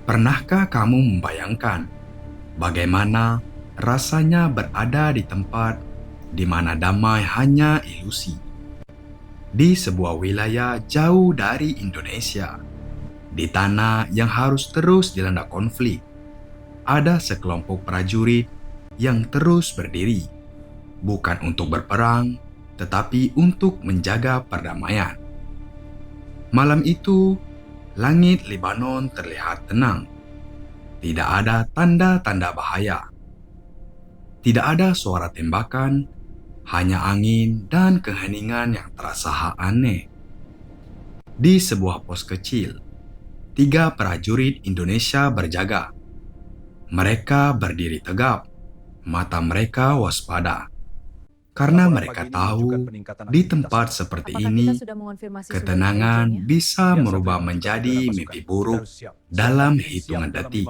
Pernahkah kamu membayangkan bagaimana rasanya berada di tempat di mana damai hanya ilusi? Di sebuah wilayah jauh dari Indonesia, di tanah yang harus terus dilanda konflik, ada sekelompok prajurit yang terus berdiri, bukan untuk berperang, tetapi untuk menjaga perdamaian. Malam itu, langit Lebanon terlihat tenang. Tidak ada tanda-tanda bahaya. Tidak ada suara tembakan, hanya angin dan keheningan yang terasa aneh. Di sebuah pos kecil, 3 prajurit Indonesia berjaga. Mereka berdiri tegap, mata mereka waspada. Karena mereka tahu di tempat seperti ini, ketenangan bisa merubah menjadi mimpi buruk dalam hitungan detik.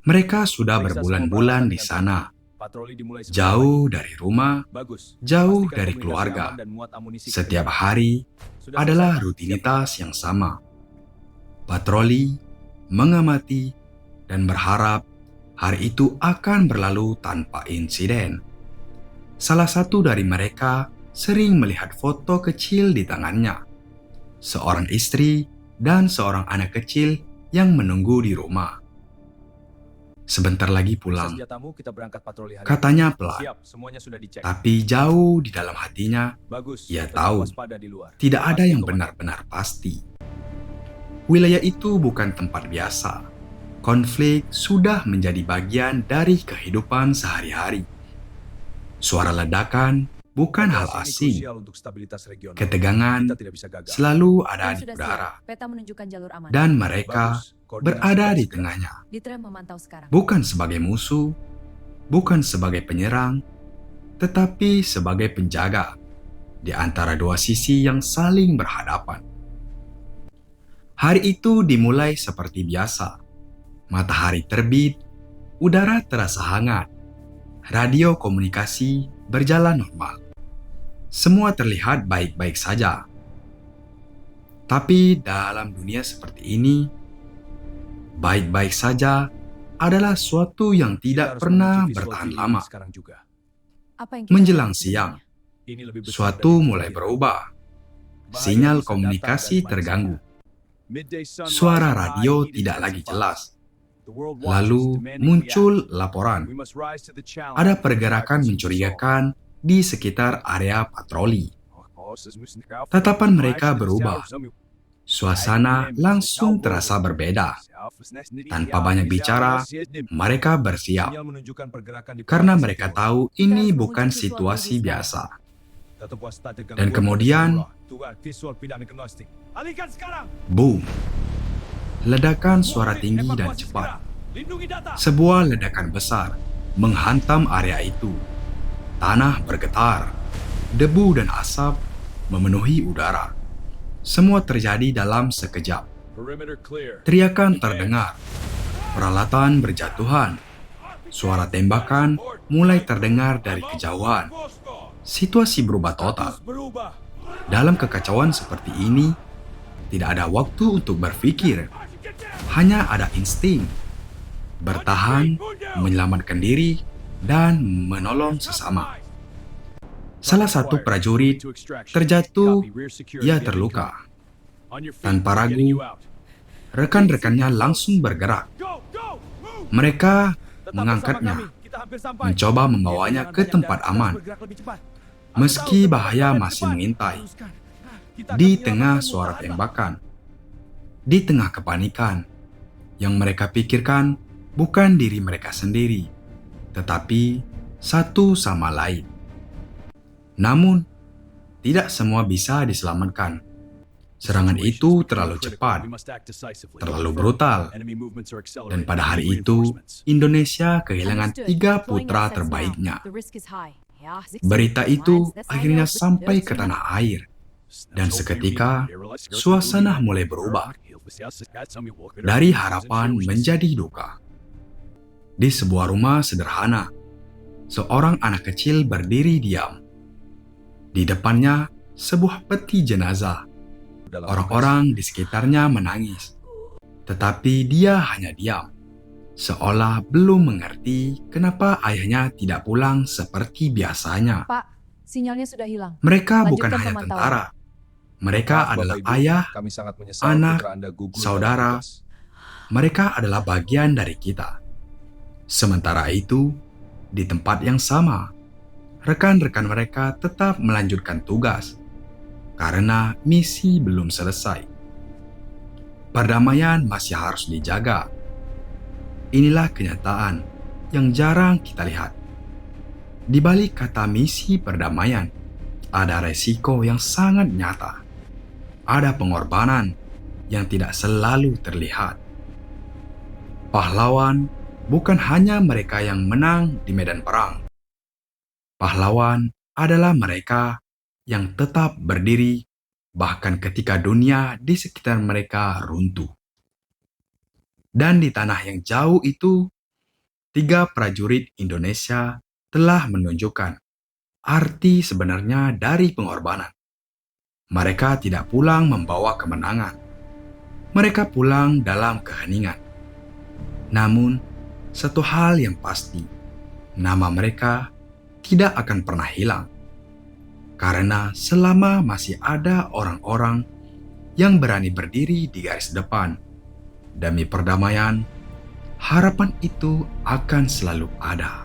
Mereka sudah berbulan-bulan di sana, jauh dari rumah, jauh dari keluarga. Setiap hari adalah rutinitas yang sama. Patroli, mengamati, dan berharap hari itu akan berlalu tanpa insiden. Salah satu dari mereka sering melihat foto kecil di tangannya. Seorang istri dan seorang anak kecil yang menunggu di rumah. Sebentar lagi pulang, katanya pelan. Tapi jauh di dalam hatinya, ia tahu tidak ada yang benar-benar pasti. Wilayah itu bukan tempat biasa. Konflik sudah menjadi bagian dari kehidupan sehari-hari. Suara ledakan bukan hal asing. Ketegangan selalu ada di udara. Dan mereka berada di tengahnya. Bukan sebagai musuh, bukan sebagai penyerang, tetapi sebagai penjaga di antara dua sisi yang saling berhadapan. Hari itu dimulai seperti biasa. Matahari terbit, udara terasa hangat. Radio komunikasi berjalan normal. Semua terlihat baik-baik saja. Tapi dalam dunia seperti ini, baik-baik saja adalah suatu yang tidak pernah bertahan lama. Menjelang siang, suatu mulai berubah. Sinyal komunikasi terganggu. Suara radio tidak lagi jelas. Lalu muncul laporan. Ada pergerakan mencurigakan di sekitar area patroli. Tatapan mereka berubah. Suasana langsung terasa berbeda. Tanpa banyak bicara, mereka bersiap. Karena mereka tahu ini bukan situasi biasa. Dan kemudian, boom! Ledakan suara tinggi dan cepat. Sebuah ledakan besar menghantam area itu. Tanah bergetar. Debu dan asap memenuhi udara. Semua terjadi dalam sekejap. Teriakan terdengar. Peralatan berjatuhan. Suara tembakan mulai terdengar dari kejauhan. Situasi berubah total. Dalam kekacauan seperti ini, tidak ada waktu untuk berpikir. Hanya ada insting. Bertahan, menyelamatkan diri, dan menolong sesama. Salah satu prajurit terjatuh, ia terluka. Tanpa ragu, rekan-rekannya langsung bergerak. Mereka mengangkatnya, mencoba membawanya ke tempat aman. Meski bahaya masih mengintai. Di tengah suara tembakan, di tengah kepanikan, yang mereka pikirkan bukan diri mereka sendiri, tetapi satu sama lain. Namun, tidak semua bisa diselamatkan. Serangan itu terlalu cepat, terlalu brutal, dan pada hari itu, Indonesia kehilangan 3 putra terbaiknya. Berita itu akhirnya sampai ke tanah air, dan seketika suasana mulai berubah. Dari harapan menjadi duka. Di sebuah rumah sederhana, seorang anak kecil berdiri diam. Di depannya, sebuah peti jenazah. Orang-orang di sekitarnya menangis. Tetapi dia hanya diam, seolah belum mengerti kenapa ayahnya tidak pulang seperti biasanya. Pak, sinyalnya sudah hilang. Mereka bukan Lanjutkan hanya pemantauan. tentara. Mereka Maaf, adalah Bapak Ibu, ayah, kami sangat menyesal anak, putra Anda gugur dalam saudara. tugas. Mereka adalah bagian dari kita. Sementara itu, di tempat yang sama, rekan-rekan mereka tetap melanjutkan tugas karena misi belum selesai. Perdamaian masih harus dijaga. Inilah kenyataan yang jarang kita lihat. Di balik kata misi perdamaian, ada resiko yang sangat nyata. Ada pengorbanan yang tidak selalu terlihat. Pahlawan bukan hanya mereka yang menang di medan perang. Pahlawan adalah mereka yang tetap berdiri bahkan ketika dunia di sekitar mereka runtuh. Dan di tanah yang jauh itu, 3 prajurit Indonesia telah menunjukkan arti sebenarnya dari pengorbanan. Mereka tidak pulang membawa kemenangan. Mereka pulang dalam keheningan. Namun, satu hal yang pasti, nama mereka tidak akan pernah hilang. Karena selama masih ada orang-orang yang berani berdiri di garis depan demi perdamaian, harapan itu akan selalu ada.